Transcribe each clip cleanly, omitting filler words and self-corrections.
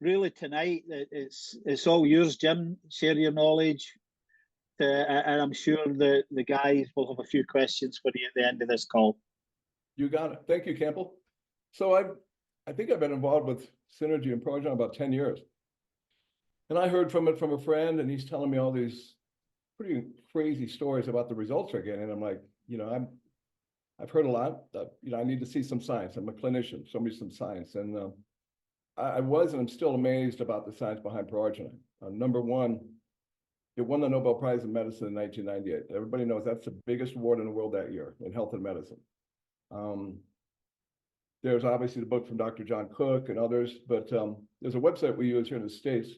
really tonight, it's all yours, Jim. Share your knowledge, and I'm sure the guys will have a few questions for you at the end of this call. You got it. Thank you, Campbell. So I think I've been involved with Synergy and Progen about 10 years. And I heard from a friend, and he's telling me all these pretty crazy stories about the results they're getting. And I'm like, I've heard a lot. I need to see some science. I'm a clinician. Show me some science. And I was, and I'm still amazed about the science behind proarginine. Number one, it won the Nobel Prize in Medicine in 1998. Everybody knows that's the biggest award in the world that year in health and medicine. There's obviously the book from Dr. John Cook and others, but there's a website we use here in the States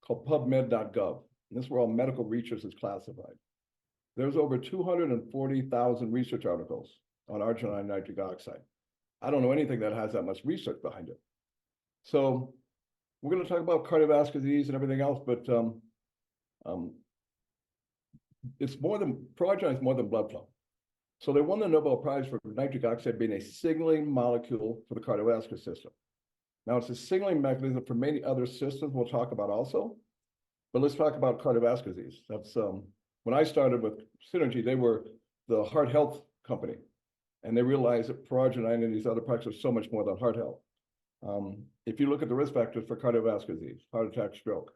called pubmed.gov. And this is where all medical research is classified. There's over 240,000 research articles on arginine nitric oxide. I don't know anything that has that much research behind it. So we're going to talk about cardiovascular disease and everything else, but it's more than, proarginine is more than blood flow. So they won the Nobel Prize for nitric oxide being a signaling molecule for the cardiovascular system. Now, it's a signaling mechanism for many other systems we'll talk about also, but let's talk about cardiovascular disease. That's when I started with Synergy, they were the heart health company, and they realized that proarginine and these other products are so much more than heart health. If you look at the risk factors for cardiovascular disease, heart attack, stroke,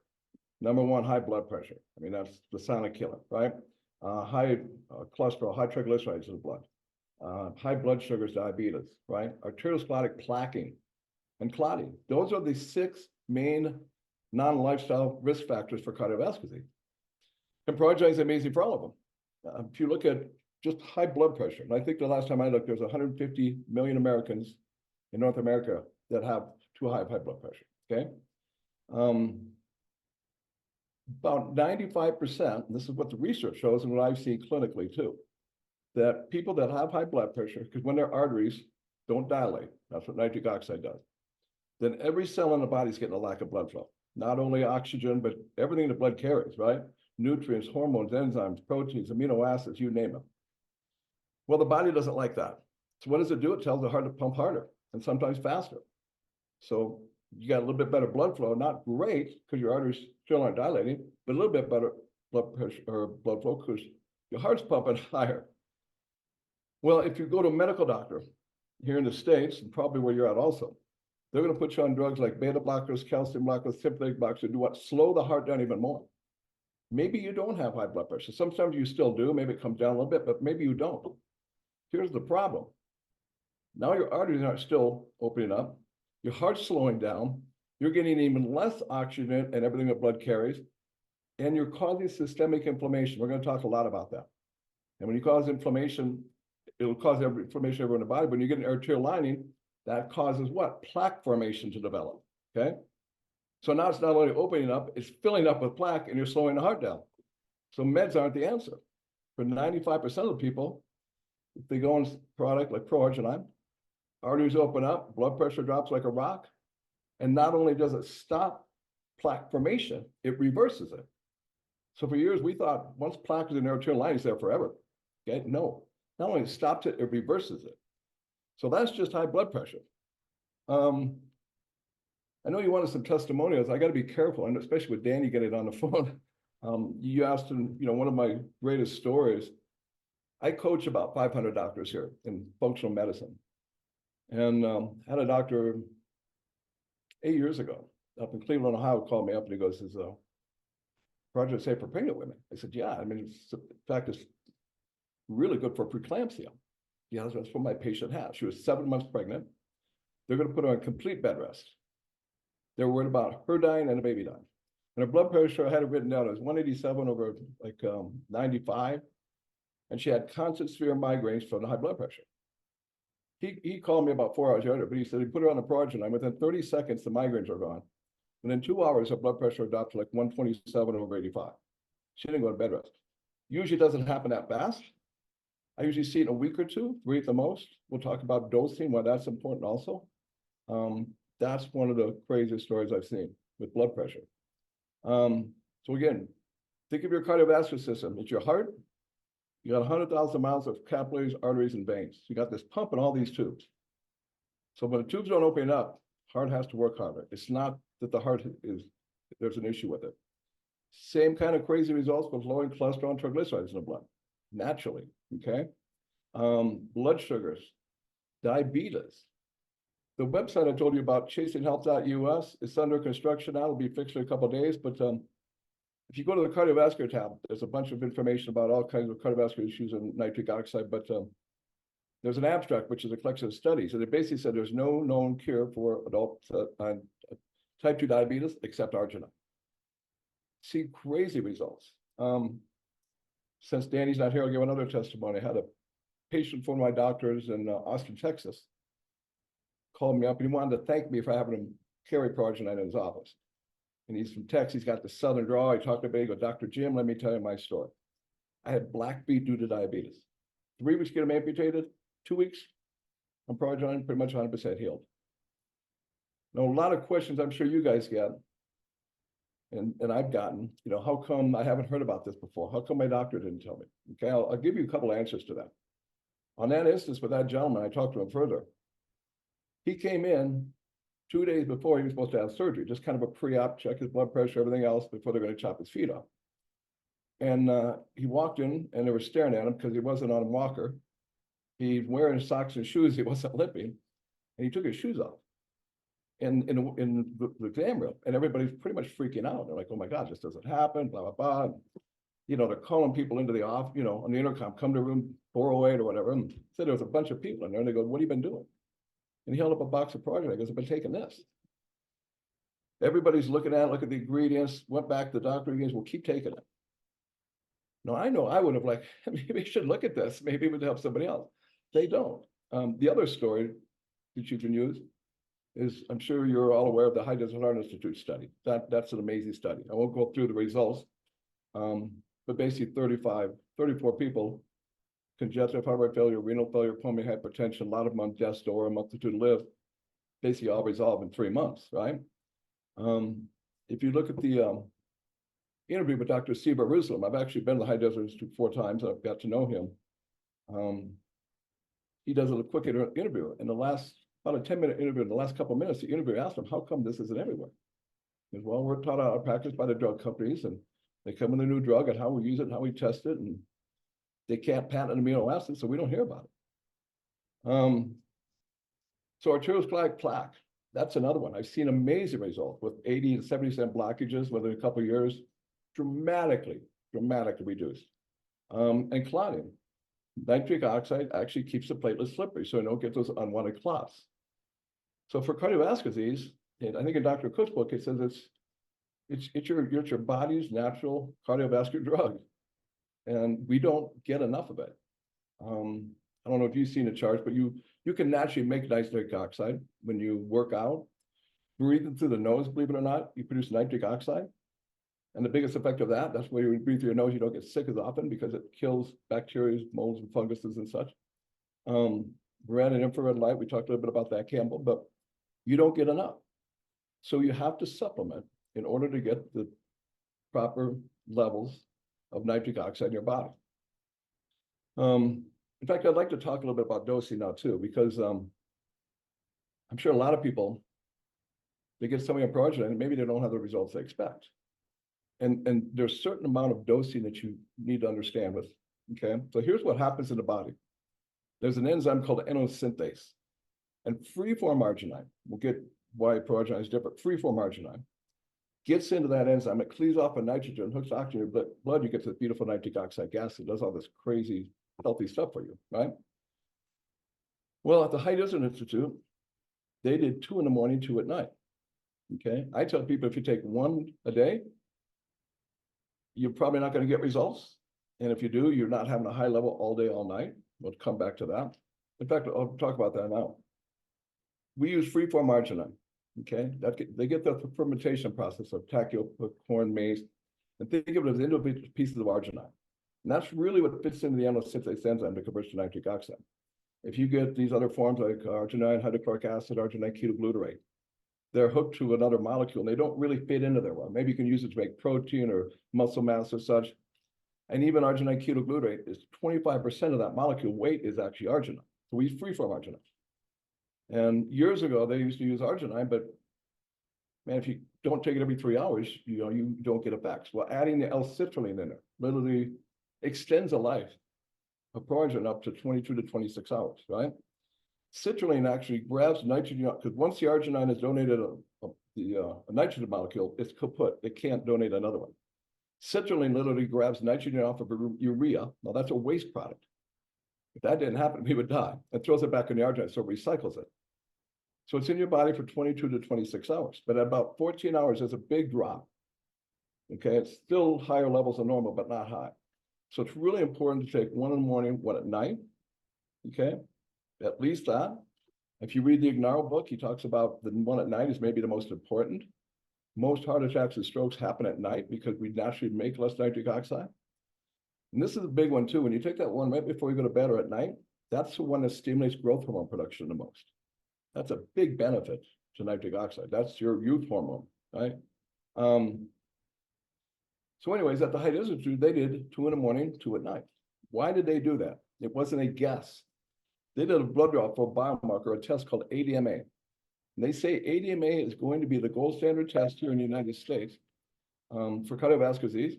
number one, high blood pressure. I mean, that's the silent killer, right? High cholesterol, high triglycerides in the blood, high blood sugars, diabetes, right? Arteriosclerotic plaquing and clotting. Those are the 6 main non-lifestyle risk factors for cardiovascular disease. And proarginine is amazing for all of them. If you look at just high blood pressure, and I think the last time I looked, there's 150 million Americans in North America that have too high of high blood pressure, okay? About 95%, and this is what the research shows and what I've seen clinically too, that people that have high blood pressure, because when their arteries don't dilate, that's what nitric oxide does, then every cell in the body is getting a lack of blood flow. Not only oxygen, but everything the blood carries, right? Nutrients, hormones, enzymes, proteins, amino acids, you name it. Well, the body doesn't like that. So what does it do? It tells the heart to pump harder and sometimes faster. So you got a little bit better blood flow, not great because your arteries still aren't dilating, but a little bit better blood pressure or blood flow because your heart's pumping higher. Well, if you go to a medical doctor here in the States, and probably where you're at also, they're going to put you on drugs like beta blockers, calcium blockers, sympathetic blockers to do what? Slow the heart down even more. Maybe you don't have high blood pressure. Sometimes you still do. Maybe it comes down a little bit, but maybe you don't. Here's the problem. Now your arteries aren't still opening up. Your heart's slowing down. You're getting even less oxygen and everything that blood carries, and you're causing systemic inflammation. We're going to talk a lot about that. And when you cause inflammation, it'll cause inflammation everywhere in the body. But when you get an arterial lining, that causes what? Plaque formation to develop, okay? So now it's not only opening up, it's filling up with plaque and you're slowing the heart down. So meds aren't the answer. For 95% of the people, if they go on a product like proarginine, arteries open up, blood pressure drops like a rock. And not only does it stop plaque formation, it reverses it. So for years, we thought once plaque is in the arterial line, it's there forever. Okay, no, not only stops it, it reverses it. So that's just high blood pressure. I know you wanted some testimonials. I got to be careful, and especially with Danny getting on the phone. You asked him, one of my greatest stories. I coach about 500 doctors here in functional medicine, and had a doctor 8 years ago up in Cleveland, Ohio, called me up and he goes, "Is Project Safe for pregnant women?" I said, "Yeah. I mean, in fact, it's really good for preeclampsia." Yeah, that's what my patient has. She was 7 months pregnant. They're going to put her on complete bed rest. They're worried about her dying and the baby dying. And her blood pressure, I had it written down, it was 187 over 95. And she had constant severe migraines from the high blood pressure. He called me about 4 hours later, but he said he put her on a proarginine. Within 30 seconds, the migraines are gone. And in 2 hours, her blood pressure dropped to like 127 over 85. She didn't go to bed rest. Usually it doesn't happen that fast. I usually see it in a week or 2, 3 at the most. We'll talk about dosing, why that's important also. That's one of the craziest stories I've seen with blood pressure. So again, think of your cardiovascular system. It's your heart. You got 100,000 miles of capillaries, arteries, and veins. You got this pump in all these tubes. So when the tubes don't open up, Heart has to work harder. It's not that the heart there's an issue with it. Same kind of crazy results with lowering cholesterol and triglycerides in the blood, naturally, okay? Blood sugars, diabetes. The website I told you about, chasinghealth.us, it's under construction now. It'll be fixed in a couple of days, but if you go to the cardiovascular tab, there's a bunch of information about all kinds of cardiovascular issues and nitric oxide, but there's an abstract, which is a collection of studies, and it basically said there's no known cure for adult type 2 diabetes except arginine. See crazy results. Since Danny's not here, I'll give another testimony. I had a patient from my doctors in Austin, Texas, called me up and he wanted to thank me for having him carry arginine in his office. And he's from Texas. He's got the southern drawl. He talked to me. He goes, Dr. Jim, let me tell you my story. I had black beet due to diabetes. 3 weeks to get him amputated. 2 weeks on arginine, pretty much 100% healed. Now, a lot of questions I'm sure you guys get, and I've gotten, how come I haven't heard about this before? How come my doctor didn't tell me? Okay, I'll give you a couple of answers to that. On that instance with that gentleman, I talked to him further. He came in 2 days before he was supposed to have surgery, just kind of a pre-op, check his blood pressure, everything else before they're going to chop his feet off. And he walked in and they were staring at him because he wasn't on a walker. He's wearing socks and shoes. He wasn't limping, and he took his shoes off in the exam room, and everybody's pretty much freaking out. They're like, "Oh my God, this doesn't happen!" Blah blah blah. They're calling people into the off, on the intercom, come to room 408 or whatever. And said there was a bunch of people in there, and they go, "What have you been doing?" And he held up a box of Progen. He goes, "I've been taking this." Everybody's looking at it, look at the ingredients. Went back to the doctor. He goes, "Well, keep taking it." No, I know I would have maybe I should look at this. Maybe it would help somebody else. They don't. The other story that you can use is, I'm sure you're all aware of the High Desert Heart Institute study. That's an amazing study. I won't go through the results, but basically 34 people, congestive heart failure, renal failure, pulmonary hypertension, a lot of them on death's door, a multitude live, basically all resolved in 3 months, right? If you look at the interview with Dr. Siba Ruslan, I've actually been to the High Desert Institute 4 times. I've got to know him. He does a quick interview. In the last, about a 10-minute interview, in the last couple of minutes, the interviewer asked him, "How come this isn't everywhere?" He goes, "Well, we're taught out of practice by the drug companies, and they come with a new drug and how we use it, and how we test it, and they can't patent an amino acid, so we don't hear about it." So arteriosclerotic plaque, that's another one. I've seen amazing results with 80 to 70% blockages within a couple of years, dramatically reduced. And clotting. Nitric oxide actually keeps the platelets slippery, so you don't get those unwanted clots. So for cardiovascular disease, I think in Dr. Cook's book, it says it's your body's natural cardiovascular drug, and we don't get enough of it. I don't know if you've seen a chart, but you can naturally make nitric oxide when you work out. Breathing through the nose, believe it or not, you produce nitric oxide. And the biggest effect of that's why when you breathe through your nose, you don't get sick as often because it kills bacteria, molds, and funguses and such. Red and infrared light, we talked a little bit about that, Campbell, but you don't get enough. So you have to supplement in order to get the proper levels of nitric oxide in your body. In fact, I'd like to talk a little bit about dosing now too, because I'm sure a lot of people, they get something on Progen and maybe they don't have the results they expect. And there's a certain amount of dosing that you need to understand with, okay? So here's what happens in the body. There's an enzyme called endosynthetase, and free-form arginine, we'll get why proarginine is different, free-form arginine gets into that enzyme, it cleaves off a nitrogen, hooks oxygen in your blood, you get this beautiful nitric oxide gas that does all this crazy healthy stuff for you, right? Well, at the High Desert Institute, they did 2 in the morning, 2 at night, okay? I tell people if you take 1 a day, you're probably not going to get results. And if you do, you're not having a high level all day, all night. We'll come back to that. In fact, I'll talk about that now. We use free-form arginine, okay? They get the fermentation process of tapioca, corn, maize, and think of it as individual pieces of arginine. And that's really what fits into the endosynthetase enzyme that converts to nitric oxide. If you get these other forms like arginine, hydrochloric acid, arginine ketoglutarate, they're hooked to another molecule and they don't really fit into there well. Maybe you can use it to make protein or muscle mass or such. And even arginine ketoglutarate is 25% of that molecule weight is actually arginine. So we use free-form arginine. And years ago, they used to use arginine, but man, if you don't take it every 3 hours, you don't get effects. Well, adding the L-citrulline in there literally extends the life of proarginine up to 22 to 26 hours, right? Citrulline actually grabs nitrogen, because once the arginine has donated a nitrogen molecule, it's kaput. It can't donate another one. Citrulline literally grabs nitrogen off of urea. Now that's a waste product. If that didn't happen, we would die. And throws it back in the arginine, so it recycles it. So it's in your body for 22 to 26 hours. But at about 14 hours, there's a big drop. Okay, it's still higher levels than normal, but not high. So it's really important to take one in the morning, one at night. Okay, at least that. If you read the Ignarro book, he talks about the one at night is maybe the most important. Most heart attacks and strokes happen at night because we naturally make less nitric oxide. And this is a big one too. When you take that one right before you go to bed or at night, that's the one that stimulates growth hormone production the most. That's a big benefit to nitric oxide. That's your youth hormone, right? So anyways, at the Height Institute, they did 2 in the morning, 2 at night. Why did they do that? It wasn't a guess. They did a blood draw for a biomarker, a test called ADMA. And they say ADMA is going to be the gold standard test here in the United States for cardiovascular disease,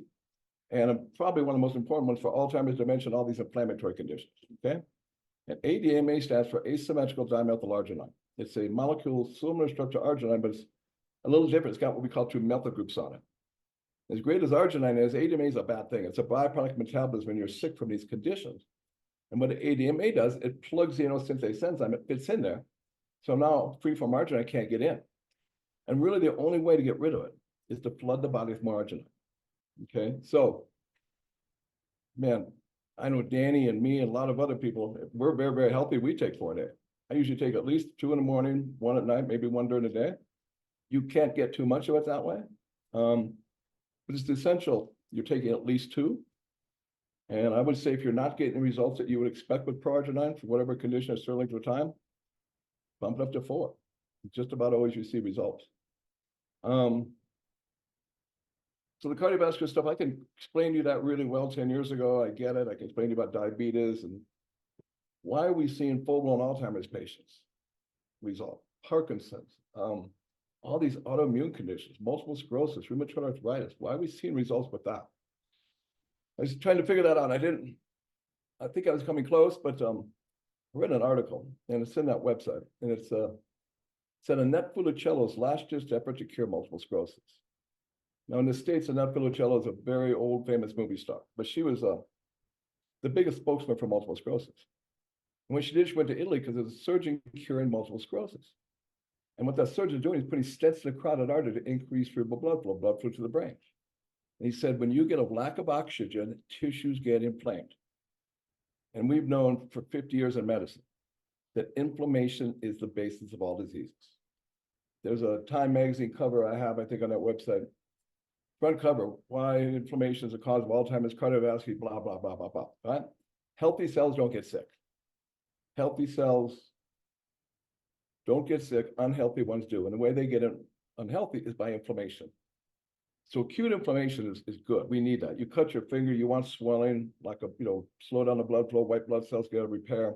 and probably one of the most important ones for Alzheimer's, dementia, all these inflammatory conditions, okay? And ADMA stands for asymmetrical dimethylarginine. It's a molecule similar structure to arginine, but it's a little different. It's got what we call 2 methyl groups on it. As great as arginine is, ADMA is a bad thing. It's a byproduct metabolism when you're sick from these conditions. And what ADMA does, it plugs the synthase enzyme, it fits in there. So now free-form arginine can't get in. And really the only way to get rid of it is to flood the body with more arginine. Okay, so, man, I know Danny and me and a lot of other people, we're very, very healthy. We take 4 a day. I usually take at least 2 in the morning, 1 at night, maybe 1 during the day. You can't get too much of it that way. But it's essential you're taking at least 2. And I would say if you're not getting the results that you would expect with proarginine for whatever condition at certain length of time, bump it up to 4. Just about always you see results. So the cardiovascular stuff, I can explain to you that really well 10 years ago. I get it. I can explain to you about diabetes and why are we seeing full-blown Alzheimer's patients resolve, Parkinson's, all these autoimmune conditions, multiple sclerosis, rheumatoid arthritis. Why are we seeing results with that? I was trying to figure that out. I think I was coming close, but I read an article and it's in that website. And it's said Annette Funicello's last ditch effort to cure multiple sclerosis. Now in the States, Annette Funicello is a very old famous movie star, but she was the biggest spokesman for multiple sclerosis. And when she did, she went to Italy because there's a surgeon curing multiple sclerosis. And what that surgeon is doing is putting stents in the carotid artery to increase cerebral blood flow to the brain. And he said, when you get a lack of oxygen, tissues get inflamed. And we've known for 50 years in medicine that inflammation is the basis of all diseases. There's a Time magazine cover I have, I think, on that website. Front cover, why inflammation is a cause of Alzheimer's, cardiovascular, blah, blah, blah, blah, blah, right? Healthy cells don't get sick. Healthy cells don't get sick, unhealthy ones do. And the way they get unhealthy is by inflammation. So acute inflammation is good. We need that. You cut your finger, you want swelling, like slow down the blood flow, white blood cells get a repair.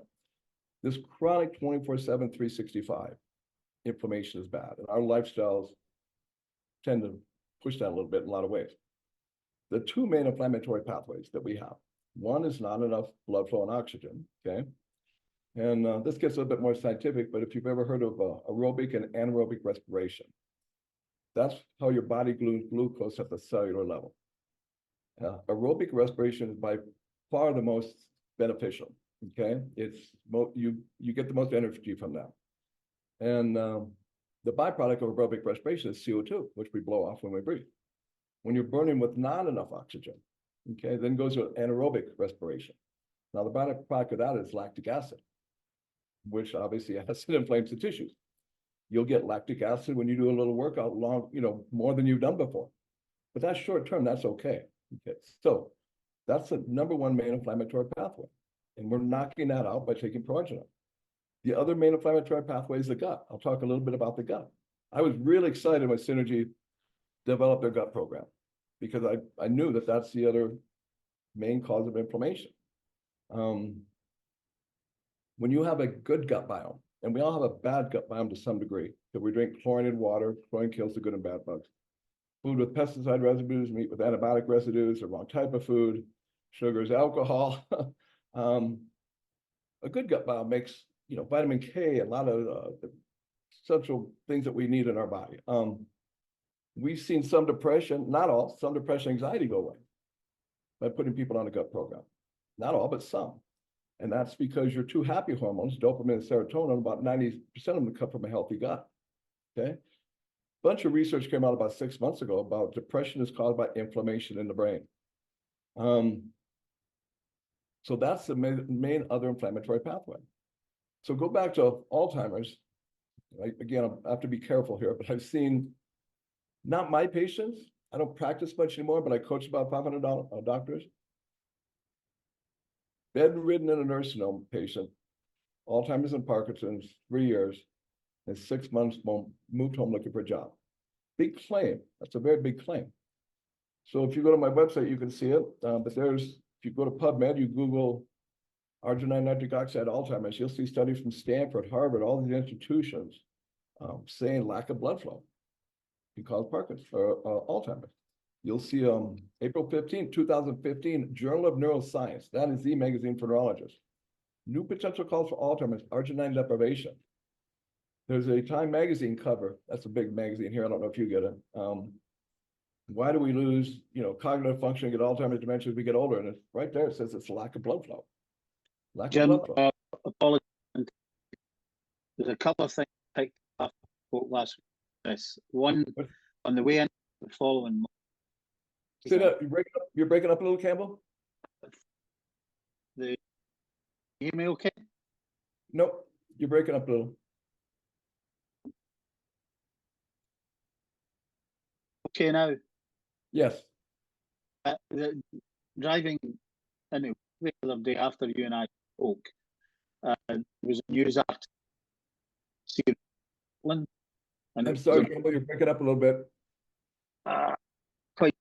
This chronic 24/7, 365 inflammation is bad. And our lifestyles tend to push that a little bit in a lot of ways. The 2 main inflammatory pathways that we have. One is not enough blood flow and oxygen, okay? And this gets a little bit more scientific, but if you've ever heard of aerobic and anaerobic respiration, that's how your body glues glucose at the cellular level. Aerobic respiration is by far the most beneficial, okay? It's you get the most energy from that. And the byproduct of aerobic respiration is CO2, which we blow off when we breathe. When you're burning with not enough oxygen, okay, then goes to anaerobic respiration. Now, the byproduct of that is lactic acid, which obviously acid inflames the tissues. You'll get lactic acid when you do a little workout more than you've done before. But that's short term, that's okay. Okay, so that's the #1 main inflammatory pathway. And we're knocking that out by taking proarginine. The other main inflammatory pathway is the gut. I'll talk a little bit about the gut. I was really excited when Synergy developed their gut program because I knew that that's the other main cause of inflammation. When you have a good gut biome, and we all have a bad gut biome to some degree, because we drink chlorinated water. Chlorine kills the good and bad bugs. Food with pesticide residues, meat with antibiotic residues, the wrong type of food, sugars, alcohol. A good gut biome makes, vitamin K, a lot of essential things that we need in our body. We've seen some depression, not all, some depression, anxiety go away by putting people on a gut program. Not all, but some. And that's because your two happy hormones, dopamine and serotonin, about 90% of them come from a healthy gut. Okay. A bunch of research came out about 6 months ago about depression is caused by inflammation in the brain. So that's the main other inflammatory pathway. So go back to Alzheimer's. Again, I have to be careful here, but I've seen, not my patients, I don't practice much anymore, but I coach about 500 doctors. Bedridden in a nursing home patient, Alzheimer's and Parkinson's, 3 years, and 6 months moved home looking for a job. Big claim. That's a very big claim. So if you go to my website, you can see it. But if you go to PubMed, you Google arginine nitric oxide Alzheimer's, you'll see studies from Stanford, Harvard, all these institutions saying lack of blood flow can cause Parkinson's or Alzheimer's. You'll see April 15, 2015, Journal of Neuroscience. That is the magazine for neurologists. New potential cause for Alzheimer's, arginine deprivation. There's a Time magazine cover. That's a big magazine here. I don't know if you get it. Why do we lose, cognitive function, get Alzheimer's, dementia as we get older? And it's right there. It says it's lack of blood flow. Jim, apologies. There's a couple of things I picked up last week. One, on the way in the following. Say that, you're breaking up a little, Campbell? You hear me okay? Nope, you're breaking up a little. Okay now? Yes. Driving in the other day after you and I spoke, there was a news article. I'm sorry, Campbell, you're breaking up a little bit. Quite.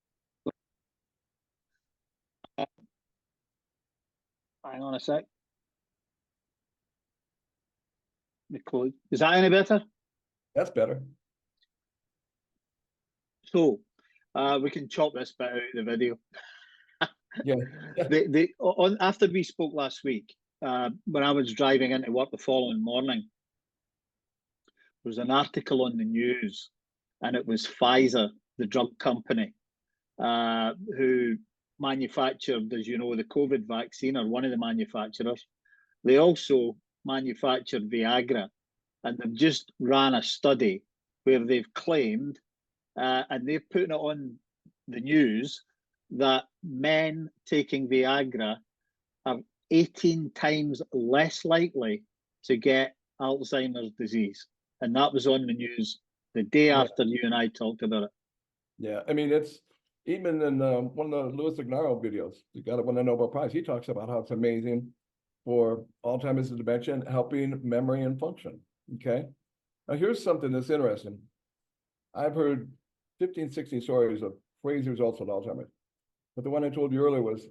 Hang on a sec. Is that any better? That's better. So we can chop this bit out of the video. Yeah. After we spoke last week, when I was driving into work the following morning, there was an article on the news, and it was Pfizer, the drug company, who manufactured, as you know, the COVID vaccine, or one of the manufacturers. They also manufactured Viagra, and they've just ran a study where they've claimed, and they've put it on the news, that men taking Viagra are 18 times less likely to get Alzheimer's disease. And that was on the news the day after you and I talked about it. Yeah, I mean, it's even in one of the Louis Ignarro videos, you got it win the Nobel Prize. He talks about how it's amazing for Alzheimer's and dementia and helping memory and function. Okay. Now, here's something that's interesting. I've heard 15, 16 stories of crazy results with Alzheimer's. But the one I told you earlier was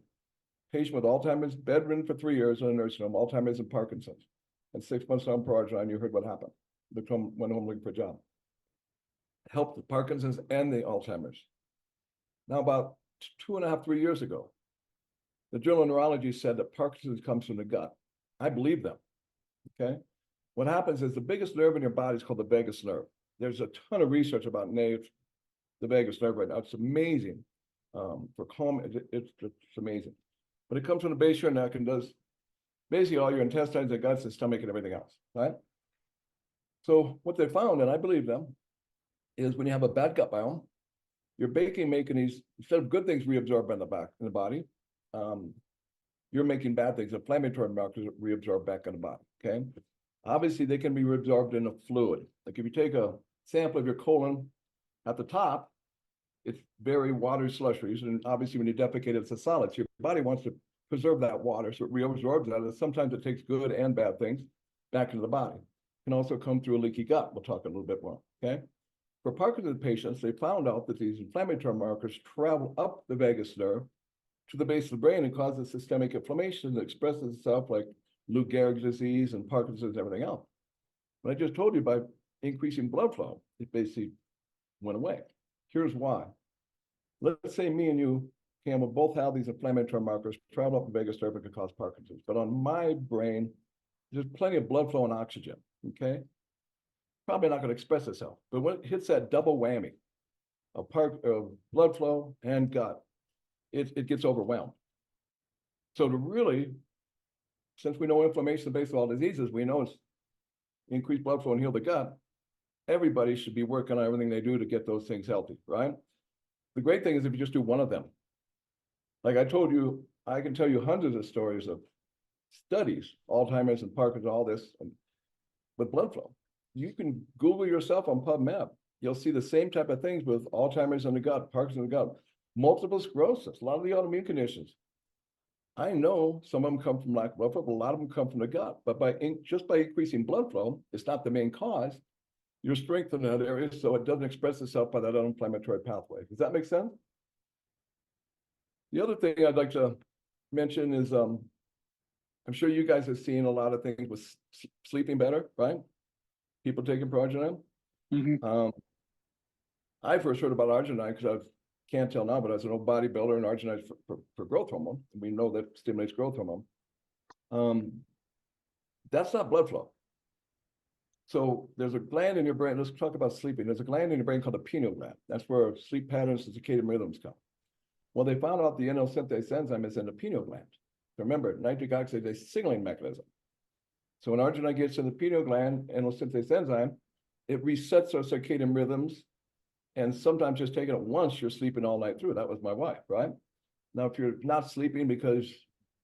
patient with Alzheimer's, bedridden for 3 years in a nursing home, Alzheimer's and Parkinson's. And 6 months on Proarginine, you heard what happened. They went home looking for a job. Helped the Parkinson's and the Alzheimer's. Now, about 2.5, 3 years ago, the Journal of Neurology said that Parkinson's comes from the gut. I believe them. Okay. What happens is the biggest nerve in your body is called the vagus nerve. There's a ton of research about the vagus nerve right now. It's amazing. For calm, it's amazing. But it comes from the base of your neck and does basically all your intestines and guts and stomach and everything else, right? So what they found, and I believe them, is when you have a bad gut biome, you're making these, instead of good things reabsorbed in the body, you're making bad things, inflammatory markers reabsorbed back in the body, okay? Obviously, they can be reabsorbed in a fluid. Like if you take a sample of your colon at the top, it's very watery slushy, and obviously when you defecate, it's a solid. So your body wants to preserve that water, so it reabsorbs that. And sometimes it takes good and bad things back into the body. It can also come through a leaky gut. We'll talk a little bit more, okay? For Parkinson's patients, they found out that these inflammatory markers travel up the vagus nerve to the base of the brain and causes systemic inflammation that expresses itself like Lou Gehrig's disease and Parkinson's and everything else. But I just told you by increasing blood flow, it basically went away. Here's why. Let's say me and you, Campbell, both have these inflammatory markers, travel up the vagus nerve, and can cause Parkinson's. But on my brain, there's plenty of blood flow and oxygen, okay? Probably not going to express itself. But when it hits that double whammy of blood flow and gut, it gets overwhelmed. So to really, since we know inflammation is the base of all diseases, we know it's increased blood flow and heal the gut, everybody should be working on everything they do to get those things healthy, right? The great thing is if you just do one of them. Like I told you, I can tell you hundreds of stories of studies, Alzheimer's and Parkinson's, all this, with blood flow. You can Google yourself on PubMed. You'll see the same type of things with Alzheimer's in the gut, Parkinson's in the gut, multiple sclerosis, a lot of the autoimmune conditions. I know some of them come from lack of blood flow, but a lot of them come from the gut. But just by increasing blood flow, it's not the main cause. You're strengthening that area so it doesn't express itself by that inflammatory pathway. Does that make sense? The other thing I'd like to mention is I'm sure you guys have seen a lot of things with sleeping better, right? People taking Proarginine. Mm-hmm. I first heard about arginine because I can't tell now, but as an old bodybuilder, and arginine is for growth hormone. We know that stimulates growth hormone. That's not blood flow. So there's a gland in your brain. Let's talk about sleeping. There's a gland in your brain called the pineal gland. That's where sleep patterns and circadian rhythms come. Well, they found out the NO synthase enzyme is in the pineal gland. So remember, nitric oxide is a signaling mechanism. So when arginine gets in the pineal gland, NO synthase enzyme, it resets our circadian rhythms. And sometimes just taking it once, you're sleeping all night through. That was my wife, right? Now, if you're not sleeping because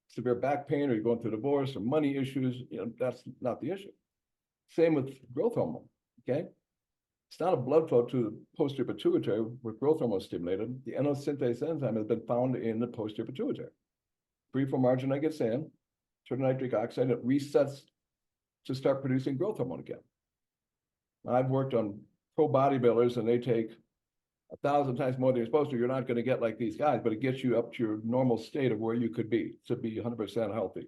severe back pain or you're going through divorce or money issues, that's not the issue. Same with growth hormone, okay? It's not a blood flow to the posterior pituitary where growth hormone is stimulated. The NO synthase enzyme has been found in the posterior pituitary. Free from arginine gets in, turn nitric oxide, it resets to start producing growth hormone again. I've worked on pro bodybuilders and they take 1,000 times more than you're supposed to. You're not going to get like these guys, but it gets you up to your normal state of where you could be to be 100% healthy.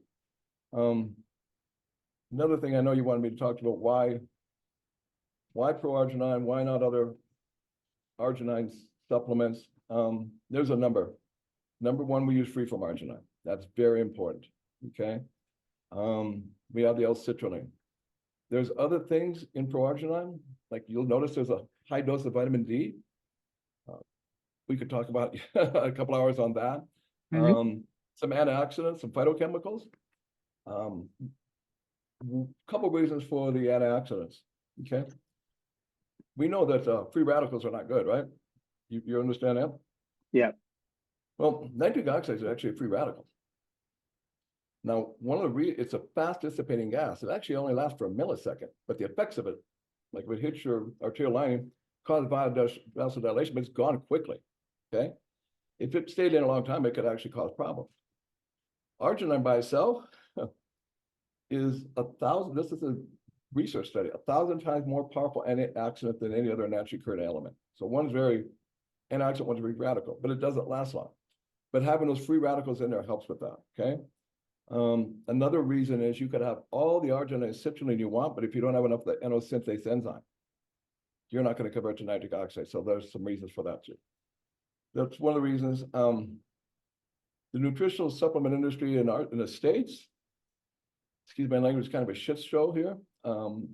Another thing I know you wanted me to talk about, why Proarginine, why not other arginine supplements? There's a number. Number one, we use free from arginine. That's very important, okay? We have the L-citrulline. There's other things in Proarginine, like you'll notice there's a high dose of vitamin D. We could talk about a couple hours on that. Mm-hmm. Some antioxidants, some phytochemicals. Couple reasons for the antioxidants, okay? We know that free radicals are not good, right? You understand that? Yeah. Well, nitric oxide is actually a free radical. Now, it's a fast dissipating gas. It actually only lasts for a millisecond, but the effects of it, like if it hits your arterial lining, cause vasodilation, but it's gone quickly, okay? If it stayed in a long time, it could actually cause problems. Arginine by itself is 1,000, this is a research study, 1,000 times more powerful antioxidant than any other naturally occurring element. So one's very antioxidant, one's very radical, but it doesn't last long. But having those free radicals in there helps with that, okay? Another reason is you could have all the arginine and citrulline you want, but if you don't have enough of the NO synthase enzyme, you're not going to convert to nitric oxide. So there's some reasons for that too. That's one of the reasons. The nutritional supplement industry in the States, excuse my language, is kind of a shit show here.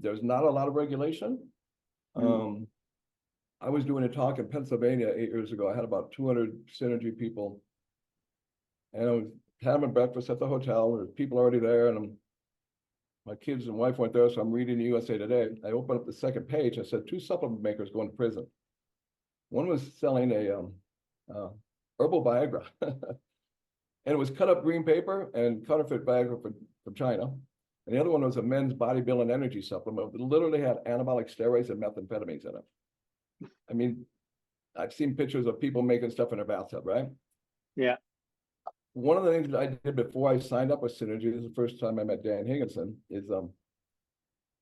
There's not a lot of regulation. I was doing a talk in Pennsylvania 8 years ago. I had about 200 Synergy people, and I was having breakfast at the hotel. There's people already there, and my kids and wife weren't there, so I'm reading the USA Today. I opened up the second page. I said 2 supplement makers going to prison. One was selling a herbal Viagra, and it was cut up green paper and counterfeit Viagra from China. And the other one was a men's bodybuilding energy supplement that literally had anabolic steroids and methamphetamines in it. I mean, I've seen pictures of people making stuff in their bathtub, right? Yeah. One of the things that I did before I signed up with Synergy, this is the first time I met Dan Higginson, is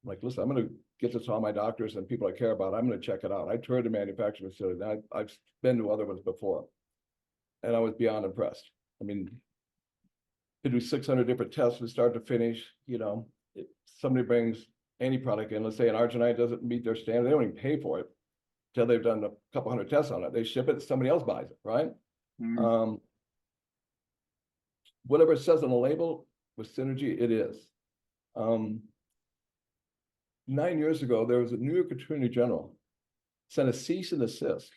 like, listen, I'm going to get this to all my doctors and people I care about. I'm going to check it out. I toured the manufacturing facility. I've been to other ones before, and I was beyond impressed. I mean, to do 600 different tests from start to finish, somebody brings any product in, let's say an arginine doesn't meet their standard, they don't even pay for it till they've done a couple hundred tests on it. They ship it, somebody else buys it, right? Whatever it says on the label with Synergy, it is. 9 years ago, there was a New York Attorney General sent a cease and desist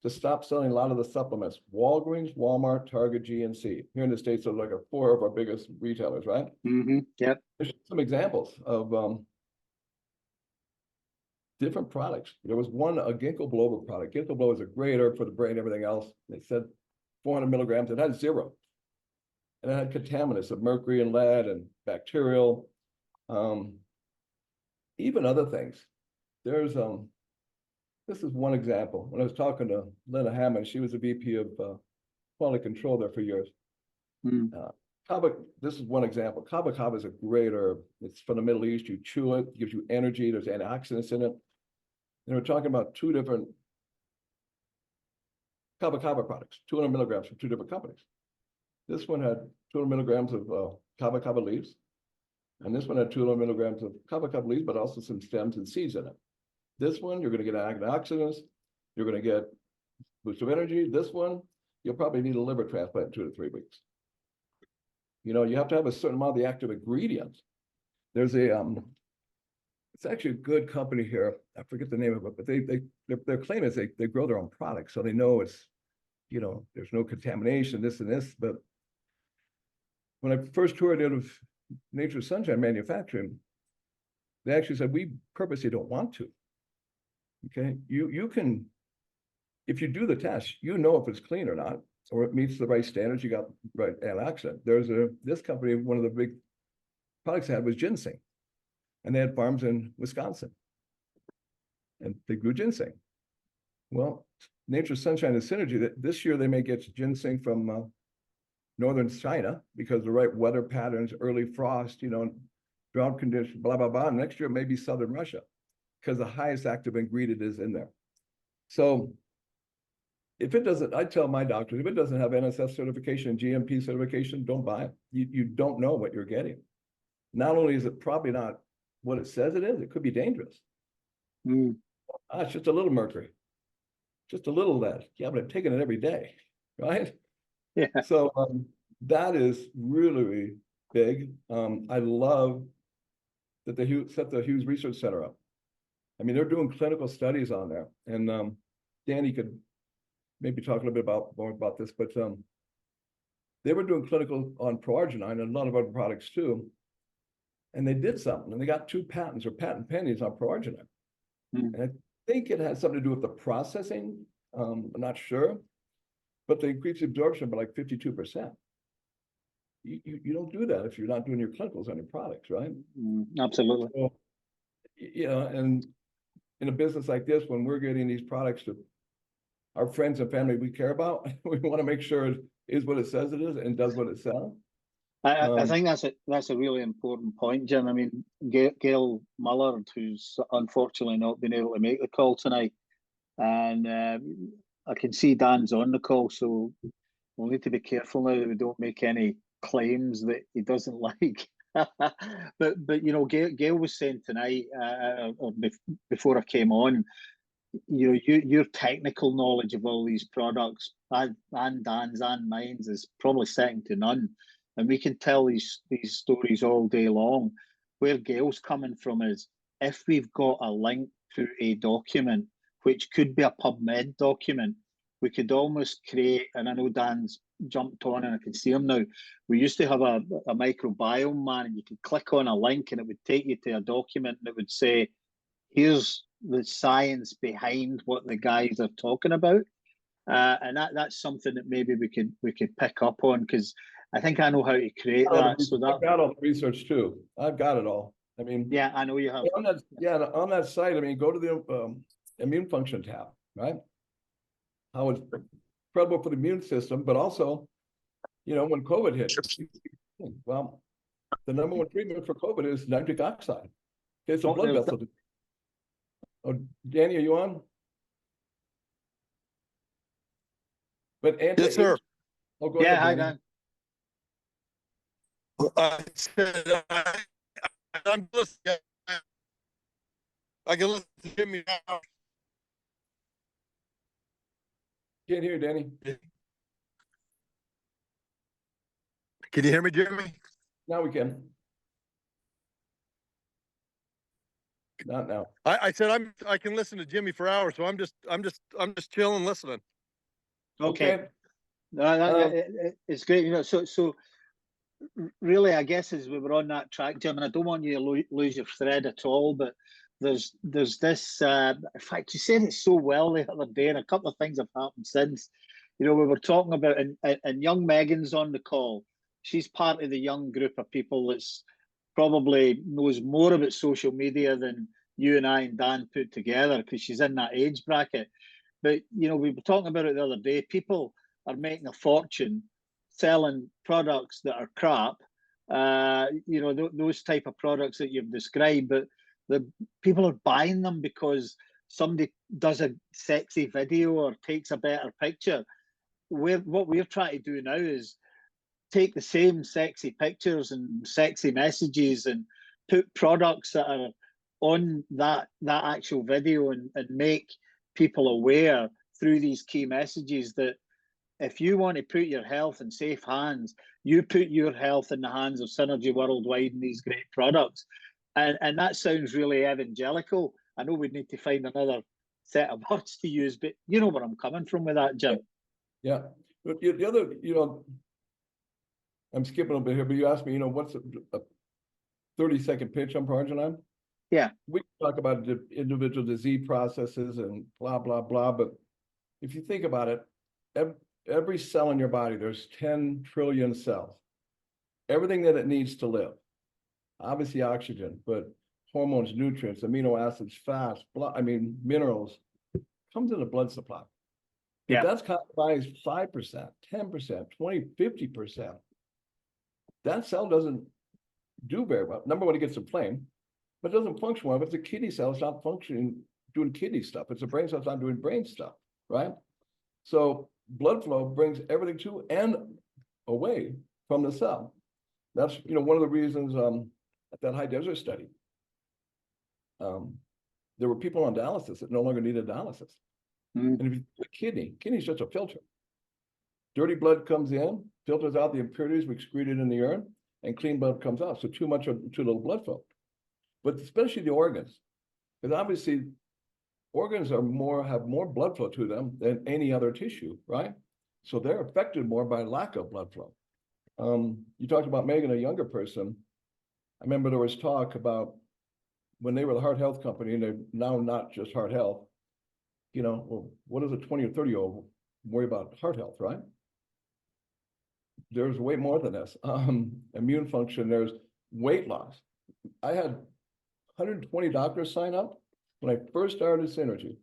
to stop selling a lot of the supplements. Walgreens, Walmart, Target, GNC. Here in the States, are like 4 of our biggest retailers, right? Yep. There's some examples of different products. There was one, a ginkgo biloba product. Ginkgo biloba is a great herb for the brain, everything else. They said 400 milligrams. It had 0. And it had contaminants of mercury and lead and bacterial, even other things. There's this is one example. When I was talking to Lena Hammond, she was a VP of quality control there for years. Kava, this is one example. Kava kava is a great herb. It's from the Middle East. You chew it, it gives you energy. There's antioxidants in it. And we're talking about 2 different kava kava products, 200 milligrams from 2 different companies. This one had 200 milligrams of kava kava leaves. And this one had 200 milligrams of kava kava leaves, but also some stems and seeds in it. This one, you're going to get antioxidants. You're going to get boost of energy. This one, you'll probably need a liver transplant in 2 to 3 weeks. You know, you have to have a certain amount of the active ingredients. There's a, it's actually a good company here. I forget the name of it, but their claim is they grow their own products. So they know it's, you know, there's no contamination, this and this. But when I first toured out of Nature's Sunshine Manufacturing, they actually said, we purposely don't want to. Okay, you can, if you do the test, you know if it's clean or not, or it meets the right standards, you got right antioxidant. There's this company, one of the big products they had was ginseng. And they had farms in Wisconsin. And they grew ginseng. Well, Nature's Sunshine and Synergy, that this year they may get ginseng from northern China because the right weather patterns, early frost, you know, drought conditions, blah, blah, blah. And next year it may be southern Russia because the highest active ingredient is in there. So if it doesn't, I tell my doctors, if it doesn't have NSF certification, GMP certification, don't buy it. You don't know what you're getting. Not only is it probably not what it says it is, it could be dangerous. It's just a little mercury, just a little lead. Yeah, but I'm taking it every day, right? Yeah. So that is really big. I love that they set the Hughes Research Center up. I mean, they're doing clinical studies on there, and Danny could maybe talk a little bit more about this, but they were doing clinical on proarginine and a lot of other products too. And they did something, and they got 2 patents or patent pendings on proarginine. And I think it has something to do with the processing. I'm not sure, but they increased absorption by like 52%. You don't do that if you're not doing your clinicals on your products, right? Absolutely. So, you know, and in a business like this, when we're getting these products to our friends and family we care about, we want to make sure it is what it says it is and does what it says. I think that's a really important point, Jim. I mean, Gail Mullard, who's unfortunately not been able to make the call tonight, and I can see Dan's on the call, so we'll need to be careful now that we don't make any claims that he doesn't like. but you know, Gail was saying tonight, or before I came on, you know, your technical knowledge of all these products and Dan's and mine's is probably second to none. And we can tell these stories all day long. Where Gail's coming from is if we've got a link to a document, which could be a PubMed document, we could almost create, and I know Dan's jumped on and I can see him now. We used to have a microbiome man, and you could click on a link and it would take you to a document and it would say, here's the science behind what the guys are talking about. And that's something that maybe we could pick up on, because I think I know how to create that. So I've got all the research too. I've got it all. I mean, yeah, I know you have. On that site, I mean, go to the immune function tab, right? How it's incredible for the immune system, but also, you know, when COVID hit, well, the number 1 treatment for COVID is nitric oxide. Okay, so blood vessel. Oh, Danny, are you on? But yes, sir. Oh, go ahead, hi, Danny. I said I'm listening. I can listen to Jimmy now. Can't hear you, Danny. Can you hear me, Jimmy? Now we can. Not now. I said I can listen to Jimmy for hours, so I'm just chilling, listening. Okay. No, it's great. You know, so really, I guess as we were on that track, Jim, and I don't want you to lose your thread at all, but there's this. In fact, you said it so well the other day, and a couple of things have happened since. You know, we were talking about, and young Megan's on the call. She's part of the young group of people that's probably knows more about social media than you and I and Dan put together, because she's in that age bracket. But you know, we were talking about it the other day. People are making a fortune selling products that are crap. You know, those type of products that you've described, but the people are buying them because somebody does a sexy video or takes a better picture. What we're trying to do now is take the same sexy pictures and sexy messages and put products that are on that actual video and make people aware through these key messages that if you want to put your health in safe hands, you put your health in the hands of Synergy Worldwide and these great products. And that sounds really evangelical. I know we need to find another set of words to use, but you know where I'm coming from with that, Jim. Yeah. But the other, you know, I'm skipping a little bit here, but you asked me, you know, what's a 30-second pitch on Progenon? Yeah. We talk about the individual disease processes and blah, blah, blah. But if you think about it, every cell in your body, there's 10 trillion cells. Everything that it needs to live. Obviously oxygen, but hormones, nutrients, amino acids, fats, minerals, comes in the blood supply. If Yeah. that's compromised 5%, 10%, 20, 50%, that cell doesn't do very well. Number one, it gets inflamed, but it doesn't function well. If it's a kidney cell, it's not functioning, doing kidney stuff. It's a brain cell, it's not doing brain stuff, right? So blood flow brings everything to and away from the cell. That's, you know, one of the reasons at that high desert study, there were people on dialysis that no longer needed dialysis. And if you kidney is just a filter. Dirty blood comes in, filters out the impurities we excreted in the urine, and clean blood comes out. So too much or too little blood flow. But especially the organs, because obviously organs have more blood flow to them than any other tissue, right? So they're affected more by lack of blood flow. You talked about Megan, a younger person. I remember there was talk about when they were the heart health company, and they're now not just heart health. You know, well, what does a 20 or 30-year-old worry about heart health, right? There's way more than this. Immune function, there's weight loss. I had 120 doctors sign up when I first started Synergy.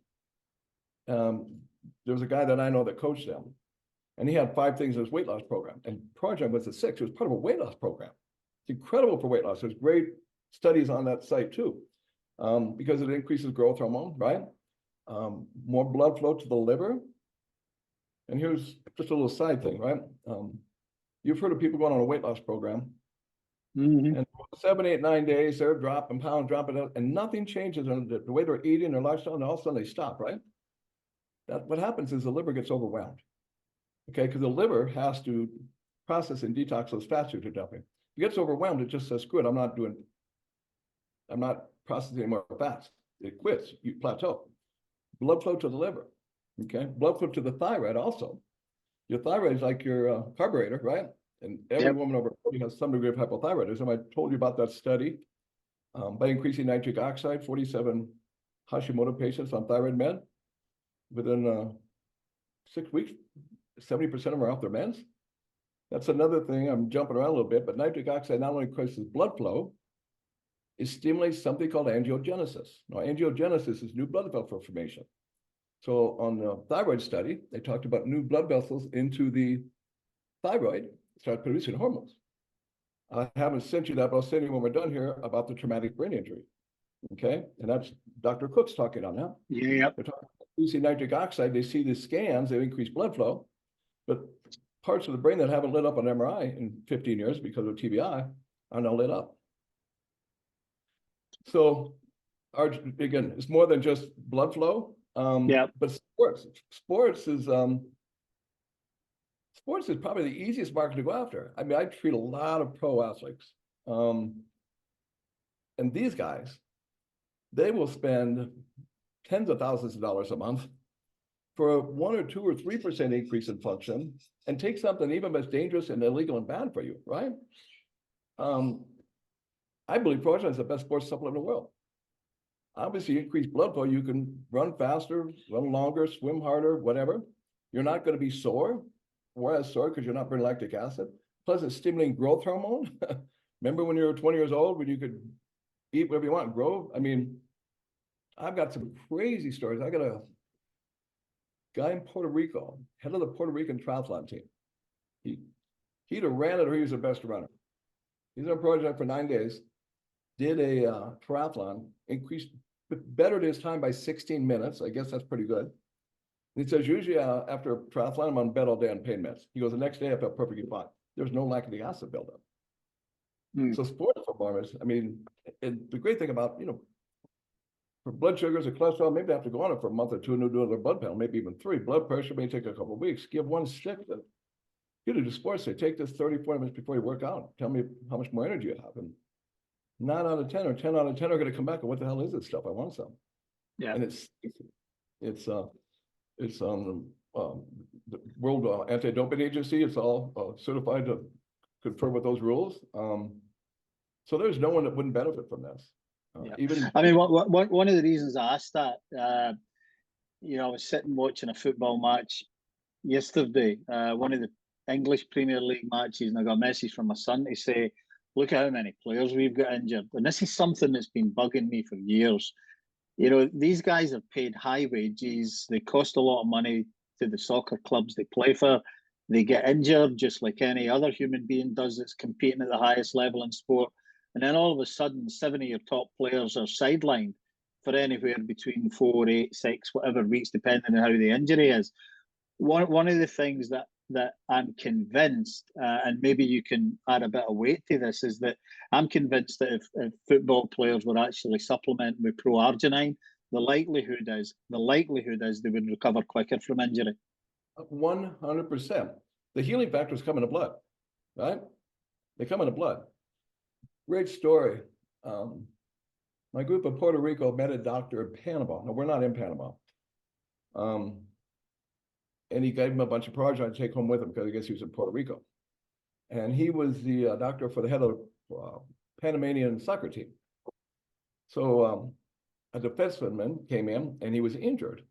There was a guy that I know that coached them, and he had 5 things in his weight loss program, and Progenon was the 6th. It was part of a weight loss program. It's incredible for weight loss. There's great studies on that site too, because it increases growth hormone, right? More blood flow to the liver. And here's just a little side thing, right? You've heard of people going on a weight loss program, and 7, 8, 9 days, they're dropping pounds, and nothing changes in the way they're eating, their lifestyle, and all of a sudden they stop, right? What happens is the liver gets overwhelmed, okay? Because the liver has to process and detox those fats you're dumping. If it gets overwhelmed, it just says, screw it, I'm not processing any more fats. It quits, you plateau. Blood flow to the liver, okay? Blood flow to the thyroid also. Your thyroid is like your carburetor, right? And every woman over 40 has some degree of hypothyroidism. I told you about that study. By increasing nitric oxide, 47 Hashimoto patients on thyroid med, within 6 weeks, 70% of them are off their meds. That's another thing. I'm jumping around a little bit, but nitric oxide not only increases blood flow, it stimulates something called angiogenesis. Now, angiogenesis is new blood vessel formation. So on the thyroid study, they talked about new blood vessels into the thyroid, start producing hormones. I haven't sent you that, but I'll send you when we're done here about the traumatic brain injury. Okay, and that's Dr. Cook's talking on now. Yeah. They're talking about increasing nitric oxide. They see the scans, they increase blood flow, but parts of the brain that haven't lit up on MRI in 15 years because of TBI are now lit up. So again, it's more than just blood flow. Yeah. But sports is probably the easiest market to go after. I mean, I treat a lot of pro athletes. And these guys, they will spend tens of thousands of dollars a month for a 1 or 2 or 3% increase in function, and take something even that's dangerous and illegal and bad for you, right? I believe progesterone is the best sports supplement in the world. Obviously, increased blood flow, you can run faster, run longer, swim harder, whatever. You're not going to be sore, or as sore because you're not burning lactic acid. Plus, it's stimulating growth hormone. Remember when you were 20 years old, when you could eat whatever you want and grow? I mean, I've got some crazy stories. I got a guy in Puerto Rico, head of the Puerto Rican triathlon team. He either ran it or he was the best runner. He's on a project for 9 days, did a triathlon, bettered his time by 16 minutes. I guess that's pretty good. And he says, usually after a triathlon, I'm on bed all day on pain meds. He goes, the next day I felt perfectly fine. There's no lactic acid buildup. So sports performance, I mean, and the great thing about, for blood sugars or cholesterol, maybe they have to go on it for a month or two and do their blood panel, maybe even 3. Blood pressure may take a couple of weeks. Give one stick. You do sports, say, take this 30, 40 minutes before you work out. Tell me how much more energy you have. And 9 out of 10 or 10 out of 10 are going to come back and what the hell is this stuff? I want some. Yeah. And it's on the World Anti-Doping Agency. It's all certified to conform with those rules. So there's no one that wouldn't benefit from this. Even I mean, one of the reasons I asked that, I was sitting watching a football match yesterday, one of the English Premier League matches, and I got a message from my son to say, look at how many players we've got injured. And this is something that's been bugging me for years. These guys have paid high wages. They cost a lot of money to the soccer clubs they play for. They get injured just like any other human being does that's competing at the highest level in sport. And then all of a sudden, 7 of your top players are sidelined for anywhere between 4, 8, 6, whatever weeks, depending on how the injury is. One of the things that I'm convinced, and maybe you can add a bit of weight to this, is that I'm convinced that if football players were actually supplementing with pro-arginine, the likelihood is they would recover quicker from injury. 100%. The healing factors come in the blood, right? They come in the blood. Great story. My group in Puerto Rico met a doctor in Panama. No, we're not in Panama. And he gave him a bunch of progesterone to take home with him because I guess he was in Puerto Rico. And he was the doctor for the head of the Panamanian soccer team. So a defenseman came in and he was injured.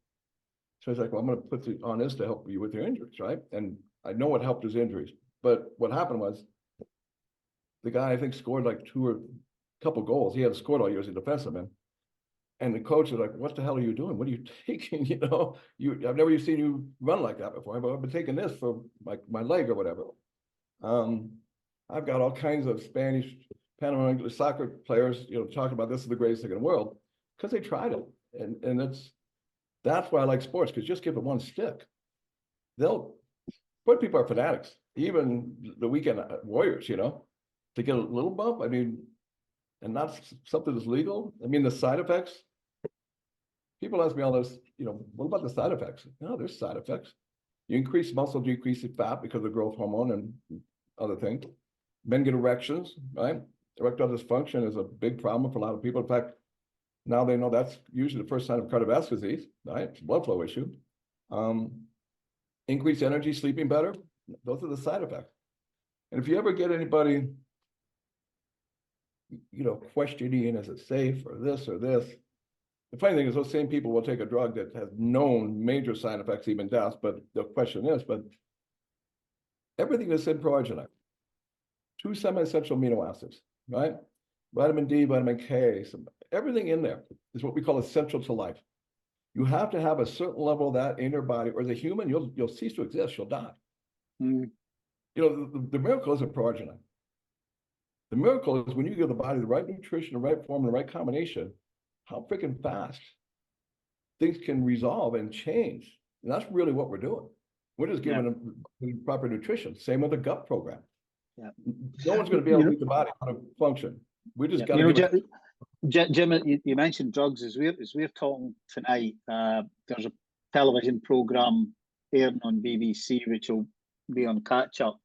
So he's like, well, I'm going to put on this to help you with your injuries, right? And I know what helped his injuries. But what happened was the guy, I think, scored like 2 or a couple goals. He hadn't scored all year as a defenseman. And the coach was like, what the hell are you doing? What are you taking? I've never seen you run like that before, but I've been taking this for my leg or whatever. I've got all kinds of Spanish, Panama soccer players, talking about this is the greatest thing in the world because they tried it. And that's why I like sports, because just give it one stick. But people are fanatics, even the weekend warriors, to get a little bump. I mean, and not something that's legal. I mean, the side effects. People ask me all this, what about the side effects? No, there's side effects. You increase muscle, decrease the fat because of growth hormone and other things. Men get erections, right? Erectile dysfunction is a big problem for a lot of people. In fact, now they know that's usually the first sign of cardiovascular disease, right? It's a blood flow issue. Increased energy, sleeping better. Those are the side effects. And if you ever get anybody, questioning, is it safe or this or this? The funny thing is those same people will take a drug that has known major side effects, even death, but the question is, but everything that's in proarginine, 2 semi-essential amino acids, right? Vitamin D, vitamin K, everything in there is what we call essential to life. You have to have a certain level of that in your body, or as a human, you'll cease to exist, you'll die. The miracle isn't proarginine. The miracle is when you give the body the right nutrition, the right form, the right combination, how freaking fast things can resolve and change. And that's really what we're doing. We're just giving them proper nutrition. Same with the gut program. Yeah. No one's going to be able to make the body how to function. We just got to Jim, you mentioned drugs. As we're talking tonight, there's a television program airing on BBC, which will be on catch up.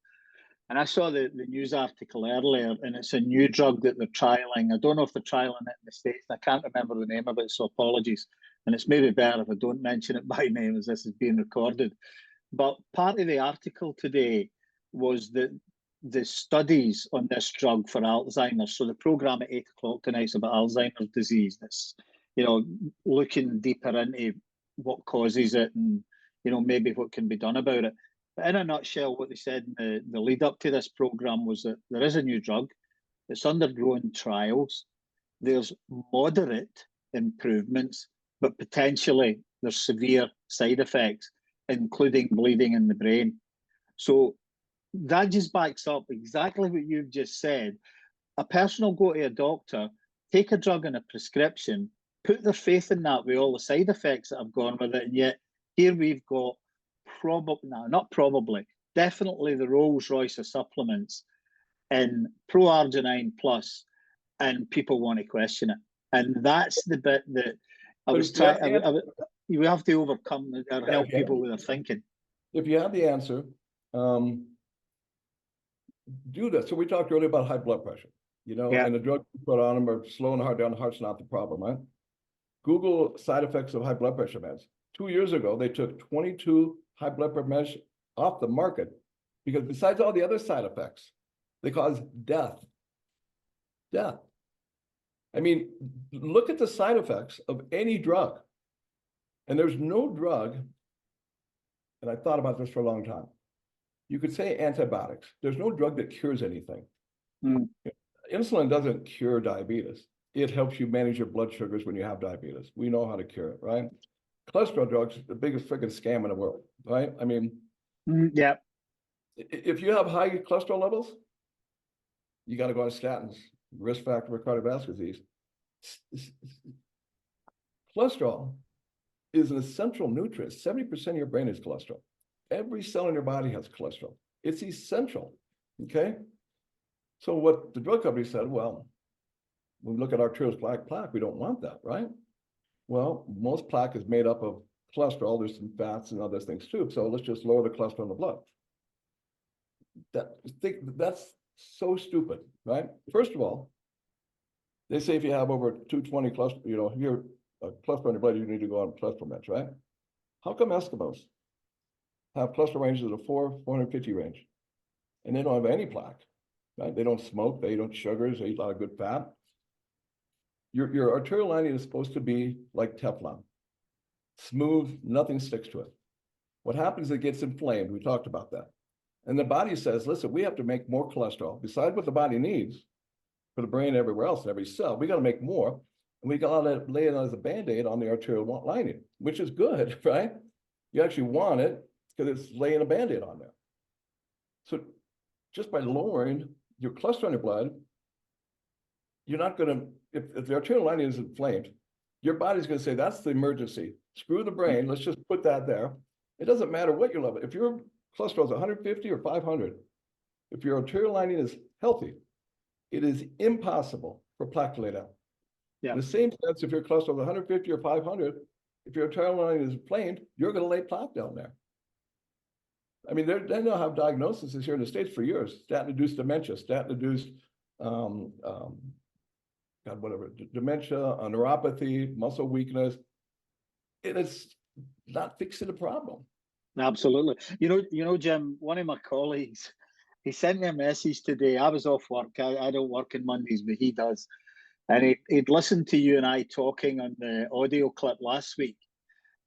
And I saw the news article earlier, and it's a new drug that they're trialing. I don't know if they're trialing it in the States. I can't remember the name of it, so apologies. And it's maybe better if I don't mention it by name, as this is being recorded. But part of the article today was that the studies on this drug for Alzheimer's. So the program at 8 o'clock tonight is about Alzheimer's disease. That's, looking deeper into what causes it and, maybe what can be done about it. But in a nutshell, what they said in the lead up to this program was that there is a new drug. It's undergoing trials. There's moderate improvements, but potentially there's severe side effects, including bleeding in the brain. So that just backs up exactly what you've just said. A person will go to a doctor, take a drug and a prescription, put their faith in that with all the side effects that have gone with it, and yet here we've got definitely the Rolls Royce of supplements in Pro-Arginine Plus, and people want to question it. And that's the bit that I was trying. We have to overcome or help people with their thinking. If you have the answer, do this. So we talked earlier about high blood pressure, and the drugs you put on them are slowing the heart down. The heart's not the problem, right? Google side effects of high blood pressure meds. 2 years ago, they took 22 high blood pressure meds off the market because besides all the other side effects, they cause death. Death. I mean, look at the side effects of any drug. And there's no drug, and I thought about this for a long time. You could say antibiotics. There's no drug that cures anything. Insulin doesn't cure diabetes. It helps you manage your blood sugars when you have diabetes. We know how to cure it, right? Cholesterol drugs, the biggest freaking scam in the world, right? I mean, yeah. If you have high cholesterol levels, you got to go on statins, risk factor for cardiovascular disease. Cholesterol is an essential nutrient. 70% of your brain is cholesterol. Every cell in your body has cholesterol. It's essential, okay? So what the drug company said, well, when we look at arterial plaque, we don't want that, right? Well, most plaque is made up of cholesterol. There's some fats and other things too. So let's just lower the cholesterol in the blood. That's so stupid, right? First of all, they say if you have over 220 cholesterol, if you're cholesterol in your blood, you need to go on cholesterol meds, right? How come Eskimos have cholesterol ranges of 450 range, and they don't have any plaque, right? They don't smoke, they don't sugars, they eat a lot of good fat. Your arterial lining is supposed to be like Teflon, smooth, nothing sticks to it. What happens is it gets inflamed. We talked about that. And the body says, listen, we have to make more cholesterol besides what the body needs for the brain, everywhere else, every cell. We got to make more. And we got to lay it as a Band-Aid on the arterial lining, which is good, right? You actually want it because it's laying a Band-Aid on there. So just by lowering your cholesterol in your blood, you're not going to, if the arterial lining is inflamed, your body's going to say, that's the emergency. Screw the brain. Let's just put that there. It doesn't matter what your level. If your cholesterol is 150 or 500, if your arterial lining is healthy, it is impossible for plaque to lay down. Yeah. In the same sense, if your cholesterol is 150 or 500, if your arterial lining is inflamed, you're going to lay plaque down there. I mean, they now have diagnoses here in the States for years. Statin-induced dementia, statin-induced dementia, neuropathy, muscle weakness. It's not fixing the problem. Absolutely. Jim, one of my colleagues, he sent me a message today. I was off work. I don't work on Mondays, but he does. And he'd listened to you and I talking on the audio clip last week.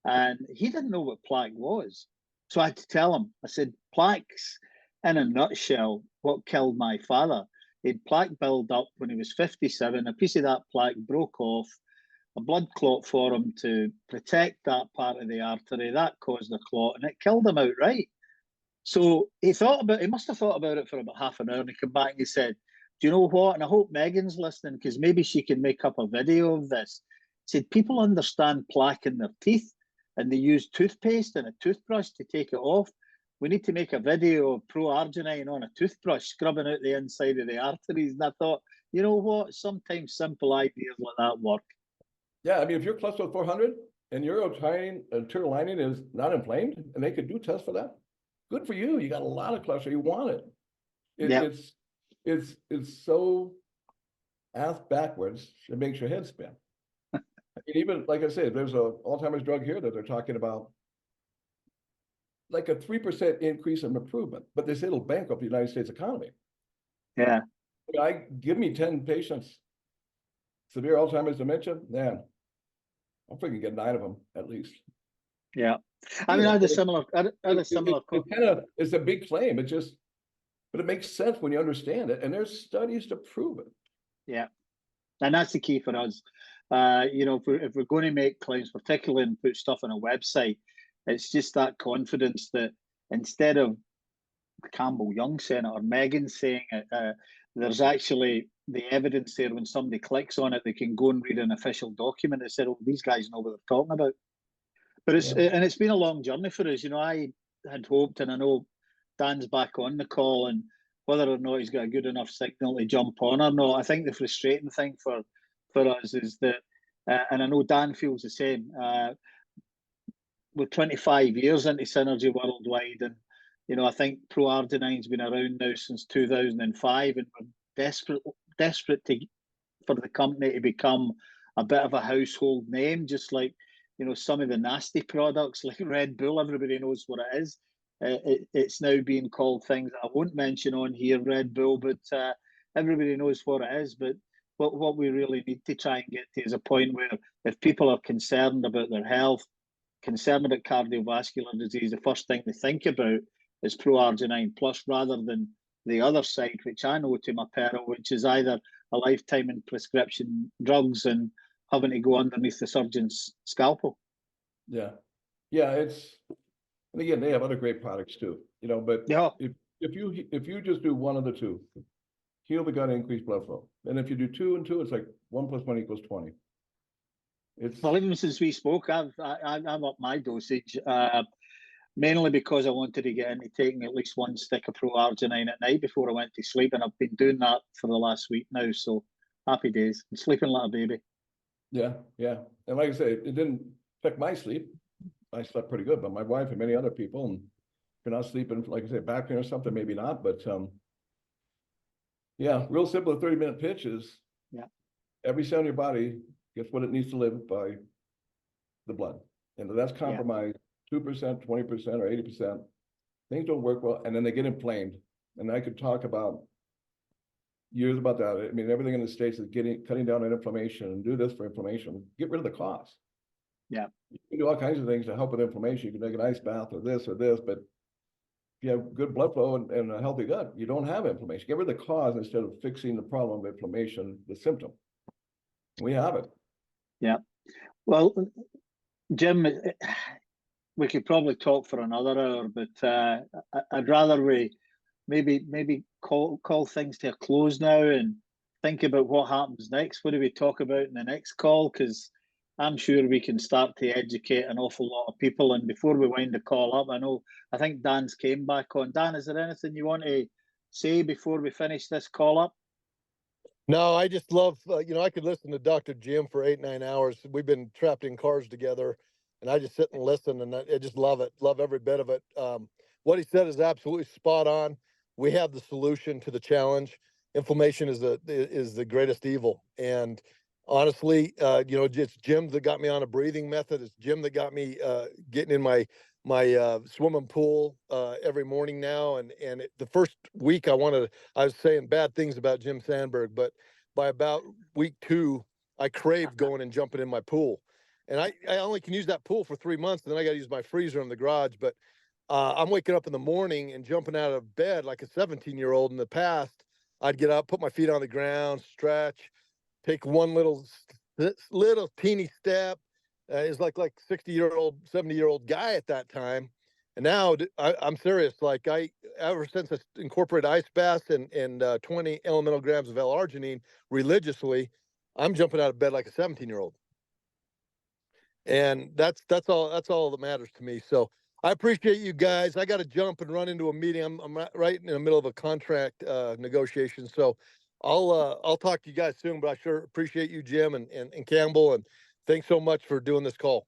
And he didn't know what plaque was. So I had to tell him. I said, plaque's, in a nutshell, what killed my father. He had plaque build up when he was 57. A piece of that plaque broke off, a blood clot for him to protect that part of the artery. That caused a clot and it killed him outright. So he must have thought about it for about half an hour, and he came back and he said, do you know what? And I hope Megan's listening, because maybe she can make up a video of this. He said, people understand plaque in their teeth and they use toothpaste and a toothbrush to take it off. We need to make a video of Pro-Arginine on a toothbrush, scrubbing out the inside of the arteries. And I thought, you know what? Sometimes simple ideas like that work. Yeah, I mean, if your cholesterol is 400 and your arterial lining is not inflamed, and they could do tests for that, good for you. You got a lot of cholesterol. You want it. Yeah. It's so ass backwards. It makes your head spin. I mean, even like I said, there's a Alzheimer's drug here that they're talking about, like a 3% increase in improvement, but they say it'll bankrupt the United States economy. Yeah. Give me 10 patients, severe Alzheimer's dementia, man, I'm freaking get 9 of them at least. Yeah. I mean, I had a similar, it's a big claim. But it makes sense when you understand it, and there's studies to prove it. Yeah. And that's the key for us. You know, if we're going to make claims, particularly and put stuff on a website, it's just that confidence that instead of Campbell Young saying it or Megan saying it, there's actually the evidence there. When somebody clicks on it, they can go and read an official document that said, "Oh, these guys know what they're talking about." But it's been a long journey for us. You know, I had hoped, and I know Dan's back on the call, and whether or not he's got a good enough signal to jump on or not, I think the frustrating thing for us is that, and I know Dan feels the same. We're 25 years into Synergy worldwide, and you know, I think ProArdenine's been around now since 2005, and we're desperate for the company to become a bit of a household name, just like, you know, some of the nasty products like Red Bull. Everybody knows what it is. It's now being called things that I won't mention on here, Red Bull, but everybody knows what it is. But what we really need to try and get to is a point where if people are concerned about their health, concerned about cardiovascular disease, the first thing they think about is ProArginine Plus, rather than the other side, which I know to my peril, which is either a lifetime in prescription drugs and having to go underneath the surgeon's scalpel. Yeah. And again, they have other great products too, you know, but yeah. if you just do one of the two, heal the gut, increase blood flow. And if you do 2 and 2, it's like 1 + 1 = 20. Well, even since we spoke, I've upped my dosage, mainly because I wanted to get into taking at least 1 stick of ProArginine at night before I went to sleep, and I've been doing that for the last week now. So happy days. I'm sleeping like a baby. Yeah. And like I say, it didn't affect my sleep. I slept pretty good, but my wife and many other people, and if you're not sleeping, like I say, back pain or something, maybe not, but yeah, real simple 30-minute pitch is every cell in your body gets what it needs to live by the blood. And that's compromised 2%, 20%, or 80%. Things don't work well, and then they get inflamed. And I could talk about years about that. I mean, everything in the States is cutting down on inflammation and do this for inflammation. Get rid of the cause. Yeah. You can do all kinds of things to help with inflammation. You can make an ice bath or this, but if you have good blood flow and a healthy gut, you don't have inflammation. Get rid of the cause instead of fixing the problem of inflammation, the symptom. We have it. Yeah. Well, Jim, we could probably talk for another hour, but I'd rather we maybe call things to a close now and think about what happens next. What do we talk about in the next call? Because I'm sure we can start to educate an awful lot of people. And before we wind the call up, I think Dan's came back on. Dan, is there anything you want to say before we finish this call up? No, I just love, I could listen to Dr. Jim for 8-9 hours. We've been trapped in cars together, and I just sit and listen, and I just love it. Love every bit of it. What he said is absolutely spot on. We have the solution to the challenge. Inflammation is the greatest evil. And honestly, it's Jim that got me on a breathing method. It's Jim that got me getting in my swimming pool every morning now. And the first week I was saying bad things about Jim Sandberg, but by about week 2, I craved going and jumping in my pool. And I only can use that pool for 3 months, and then I got to use my freezer in the garage. But I'm waking up in the morning and jumping out of bed like a 17-year-old. In the past, I'd get up, put my feet on the ground, stretch, take one little teeny step. Is like 60-year-old, 70-year-old guy at that time. And now I'm serious. Like ever since I incorporated ice baths and 20 elemental grams of L-arginine religiously, I'm jumping out of bed like a 17-year-old. And that's all that matters to me. So I appreciate you guys. I got to jump and run into a meeting. I'm right in the middle of a contract negotiation. So I'll talk to you guys soon, but I sure appreciate you, Jim and Campbell, and thanks so much for doing this call.